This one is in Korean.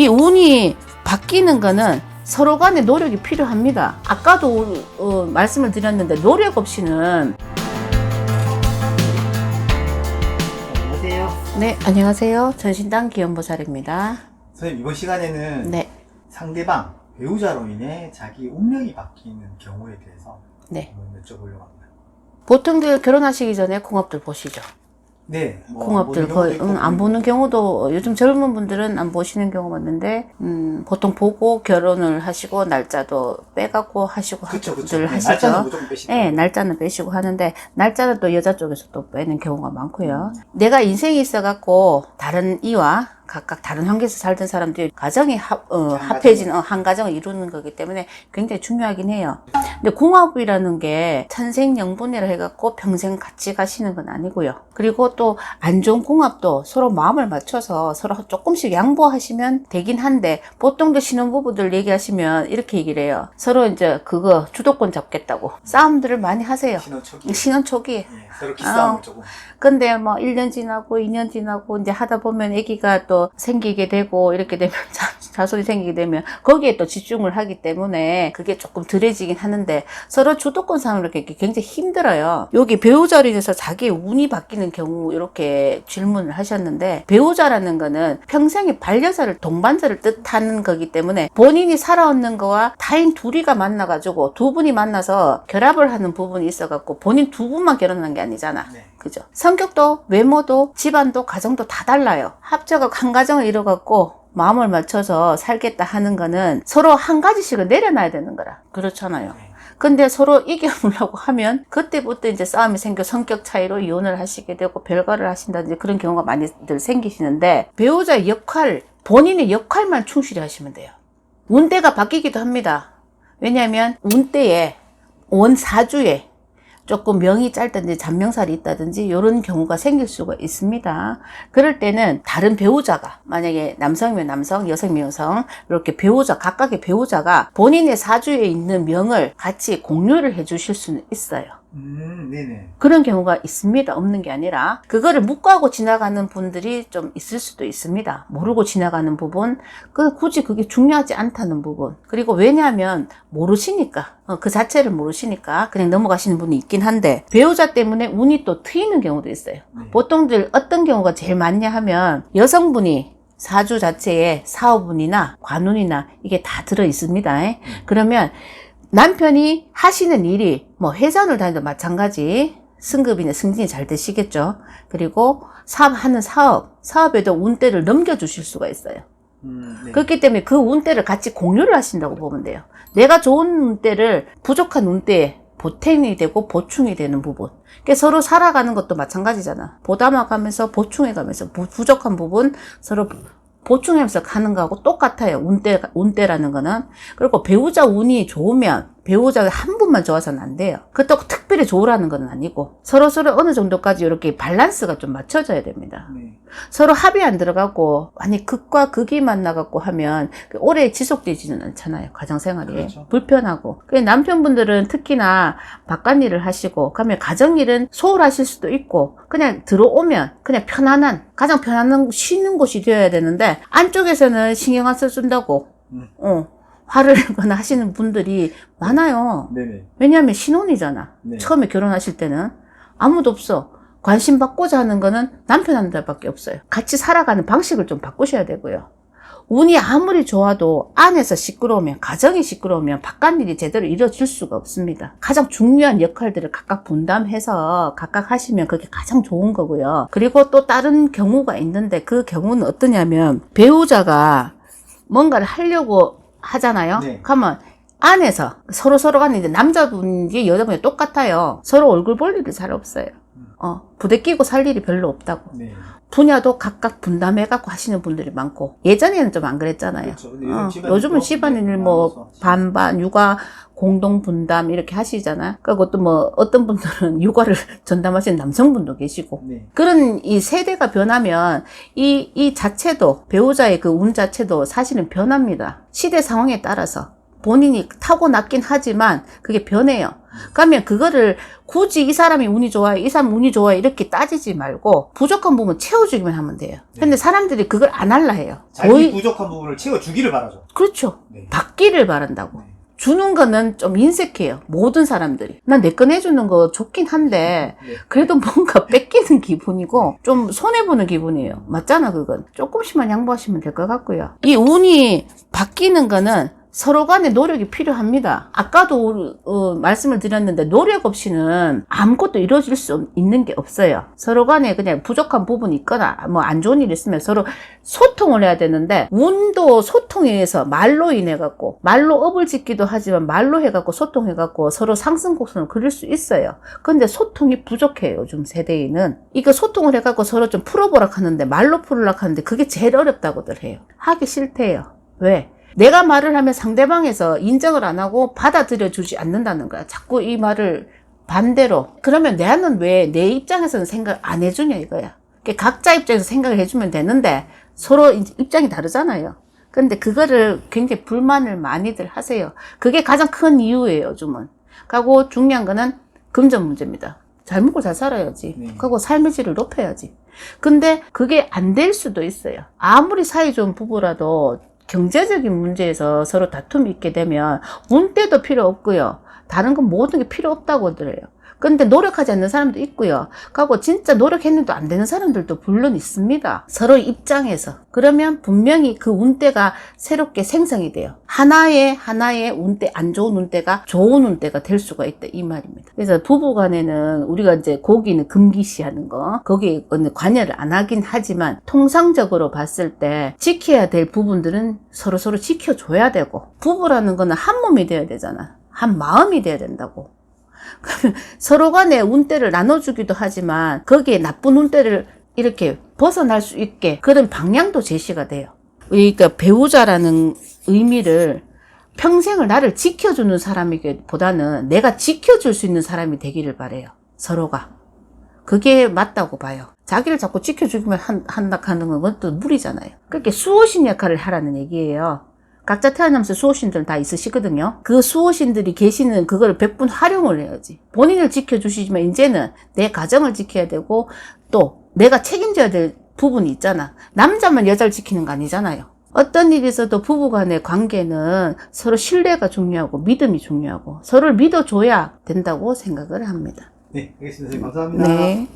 이 운이 바뀌는 거는 서로 간에 노력이 필요합니다. 아까도 말씀을 드렸는데 노력 없이는. 안녕하세요. 네, 안녕하세요. 전신당 기연보살입니다. 선생님, 이번 시간에는 네, 상대방, 배우자로 인해 자기 운명이 바뀌는 경우에 대해서 네. 한번 여쭤보려고 합니다. 보통들 결혼하시기 전에 궁합들 보시죠. 네, 궁합들 거의 안 보는 경우도, 요즘 젊은 분들은 안 보시는 경우가 많은데 보통 보고 결혼을 하시고 날짜도 빼갖고 하시고 그쵸. 들 네, 하시죠. 날짜는 무조건 빼시죠. 네, 날짜는 빼시고 하는데 날짜는 또 여자 쪽에서 또 빼는 경우가 많고요. 내가 인생이 있어갖고 다른 이와 각각 다른 환경에서 살던 사람들이 가정이 합해진 한 가정을 이루는 거기 때문에 굉장히 중요하긴 해요. 근데 궁합이라는 게 천생연분이라 해갖고 평생 같이 가시는 건 아니고요. 그리고 또 안 좋은 궁합도 서로 마음을 맞춰서 서로 조금씩 양보하시면 되긴 한데, 보통도 신혼부부들 얘기하시면 이렇게 얘기를 해요. 서로 이제 그거 주도권 잡겠다고 싸움들을 많이 하세요. 신혼 초기. 네, 서로 기싸움을 조금. 근데 뭐 1년 지나고 2년 지나고 이제 하다 보면 아기가 또 생기게 되고 이렇게 되면 자손이 생기게 되면 거기에 또 집중을 하기 때문에 그게 조금 덜해지긴 하는데, 서로 주도권 싸움을 이렇게 굉장히 힘들어요. 여기 배우자로 인해서 자기의 운이 바뀌는 경우 이렇게 질문을 하셨는데, 배우자라는 거는 평생의 반려자를 동반자를 뜻하는 거기 때문에 본인이 살아왔는 거와 타인 둘이가 만나가지고 두 분이 만나서 결합을 하는 부분이 있어갖고 본인 두 분만 결혼한 게 아니잖아. 네. 그죠? 성격도 외모도 집안도 가정도 다 달라요. 합쳐가 한 가정을 이뤄갖고 마음을 맞춰서 살겠다 하는 거는 서로 한 가지씩은 내려놔야 되는 거라. 그렇잖아요. 네. 근데 서로 이겨보려고 하면 그때부터 이제 싸움이 생겨 성격 차이로 이혼을 하시게 되고 별거를 하신다든지 그런 경우가 많이들 생기시는데, 배우자의 역할, 본인의 역할만 충실히 하시면 돼요. 운대가 바뀌기도 합니다. 왜냐하면 운대에 원사주에 조금 명이 짧다든지 잔명살이 있다든지 이런 경우가 생길 수가 있습니다. 그럴 때는 다른 배우자가, 만약에 남성이면 남성, 여성이면 여성, 이렇게 배우자, 각각의 배우자가 본인의 사주에 있는 명을 같이 공유를 해 주실 수는 있어요. 네네. 그런 경우가 있습니다. 없는 게 아니라 그거를 묵과하고 지나가는 분들이 좀 있을 수도 있습니다. 모르고 지나가는 부분, 굳이 그게 중요하지 않다는 부분. 그리고 왜냐하면 모르시니까, 그 자체를 모르시니까 그냥 넘어가시는 분이 있긴 한데, 배우자 때문에 운이 또 트이는 경우도 있어요. 네. 보통들 어떤 경우가 제일 많냐 하면, 여성분이 사주 자체에 사업운이나 관운이나 이게 다 들어 있습니다. 그러면 남편이 하시는 일이 뭐 회사를 다니도 마찬가지, 승급이나 승진이 잘 되시겠죠. 그리고 하는 사업에도 운대를 넘겨주실 수가 있어요. 네. 그렇기 때문에 그 운대를 같이 공유를 하신다고 보면 돼요. 내가 좋은 운대를 부족한 운대에 보탬이 되고 보충이 되는 부분. 그러니까 서로 살아가는 것도 마찬가지잖아. 보담아가면서 보충해가면서 부족한 부분 서로 보충하면서 가는 거하고 똑같아요. 운대라는 거는. 그리고 배우자 운이 좋으면 배우자가 한 분만 좋아서는 안 돼요. 그렇다고 특별히 좋으라는 건 아니고 서로서로 어느 정도까지 이렇게 밸런스가 좀 맞춰져야 됩니다. 네. 서로 합의 안 들어가고 아니 극과 극이 만나갖고 하면 오래 지속되지는 않잖아요. 가정생활이. 그렇죠. 불편하고. 남편분들은 특히나 바깥일을 하시고 그러면 가정일은 소홀하실 수도 있고, 그냥 들어오면 그냥 편안한, 가장 편안한 쉬는 곳이 되어야 되는데 안쪽에서는 신경 안 써준다고 화를 내거나 하시는 분들이 많아요. 네네. 왜냐하면 신혼이잖아. 네. 처음에 결혼하실 때는 아무도 없어. 관심 받고자 하는 거는 남편한테밖에 없어요. 같이 살아가는 방식을 좀 바꾸셔야 되고요. 운이 아무리 좋아도 안에서 시끄러우면, 가정이 시끄러우면 바깥일이 제대로 이루어질 수가 없습니다. 가장 중요한 역할들을 각각 분담해서 각각 하시면 그게 가장 좋은 거고요. 그리고 또 다른 경우가 있는데, 그 경우는 어떠냐면, 배우자가 뭔가를 하려고 하잖아요. 네. 그러면 안에서 서로 간에 이제 남자분이 여자분이 똑같아요. 서로 얼굴 볼 일이 잘 없어요. 부대끼고 살 일이 별로 없다고. 네. 분야도 각각 분담해갖고 하시는 분들이 많고, 예전에는 좀 안 그랬잖아요. 그렇죠. 요즘은 집안일 뭐 반반, 육아 공동 분담 이렇게 하시잖아요. 그리고 또 뭐 어떤 분들은 육아를 전담하시는 남성분도 계시고. 네. 그런 이 세대가 변하면 이 자체도, 배우자의 그 운 자체도 사실은 변합니다. 시대 상황에 따라서. 본인이 타고났긴 하지만 그게 변해요. 그러면 그거를 굳이 이 사람이 운이 좋아요, 이 사람 운이 좋아요 이렇게 따지지 말고 부족한 부분 채워주기만 하면 돼요. 네. 근데 사람들이 그걸 안 할라 해요. 자기 부족한 부분을 채워주기를 바라죠. 그렇죠. 네. 받기를 바란다고. 네. 주는 거는 좀 인색해요. 모든 사람들이. 난 내 거 내주는 거 좋긴 한데 네. 그래도 뭔가 뺏기는 기분이고 좀 손해보는 기분이에요. 맞잖아 그건. 조금씩만 양보하시면 될 것 같고요. 이 운이 바뀌는 거는 서로 간의 노력이 필요합니다. 아까도 말씀을 드렸는데 노력 없이는 아무것도 이루어질 수 있는 게 없어요. 서로 간에 그냥 부족한 부분이 있거나 뭐 안 좋은 일이 있으면 서로 소통을 해야 되는데 운도 소통에 의해서 말로 인해 갖고 말로 업을 짓기도 하지만 말로 해 갖고 소통해 갖고 서로 상승곡선을 그릴 수 있어요. 근데 소통이 부족해요. 요즘 세대에는. 이거 소통을 해 갖고 서로 좀 풀어보라 하는데 말로 풀으라 하는데 그게 제일 어렵다고들 해요. 하기 싫대요. 왜? 내가 말을 하면 상대방에서 인정을 안 하고 받아들여 주지 않는다는 거야. 자꾸 이 말을 반대로. 그러면 나는 왜 내 입장에서는 생각 안 해주냐 이거야. 각자 입장에서 생각을 해주면 되는데 서로 입장이 다르잖아요. 근데 그거를 굉장히 불만을 많이들 하세요. 그게 가장 큰 이유예요, 요즘은. 그리고 중요한 거는 금전 문제입니다. 잘 먹고 잘 살아야지. 네. 그리고 삶의 질을 높여야지. 근데 그게 안 될 수도 있어요. 아무리 사이 좋은 부부라도 경제적인 문제에서 서로 다툼이 있게 되면 운때도 필요 없고요. 다른 건 모든 게 필요 없다고 하더래요. 근데 노력하지 않는 사람도 있고요. 그리고 진짜 노력했는데도 안 되는 사람들도 물론 있습니다. 서로 입장에서. 그러면 분명히 그 운때가 새롭게 생성이 돼요. 하나의 운때, 안 좋은 운때가 좋은 운때가 될 수가 있다. 이 말입니다. 그래서 부부 간에는 우리가 이제 고기는 금기시하는 거, 거기에 관여를 안 하긴 하지만 통상적으로 봤을 때 지켜야 될 부분들은 서로 지켜줘야 되고, 부부라는 거는 한 몸이 돼야 되잖아. 한 마음이 돼야 된다고. 서로 간에 운때를 나눠주기도 하지만 거기에 나쁜 운때를 이렇게 벗어날 수 있게 그런 방향도 제시가 돼요. 그러니까 배우자라는 의미를 평생을 나를 지켜주는 사람이기보다는 내가 지켜줄 수 있는 사람이 되기를 바래요. 서로가. 그게 맞다고 봐요. 자기를 자꾸 지켜주기만 한다 하는 건 그것도 무리잖아요. 그렇게 수호신 역할을 하라는 얘기예요. 각자 태어나면서 수호신들 다 있으시거든요. 그 수호신들이 계시는 그걸 100분 활용을 해야지. 본인을 지켜주시지만 이제는 내 가정을 지켜야 되고 또 내가 책임져야 될 부분이 있잖아. 남자만 여자를 지키는 거 아니잖아요. 어떤 일이 있어도 부부간의 관계는 서로 신뢰가 중요하고 믿음이 중요하고 서로를 믿어줘야 된다고 생각을 합니다. 네, 알겠습니다. 선생님 감사합니다. 네.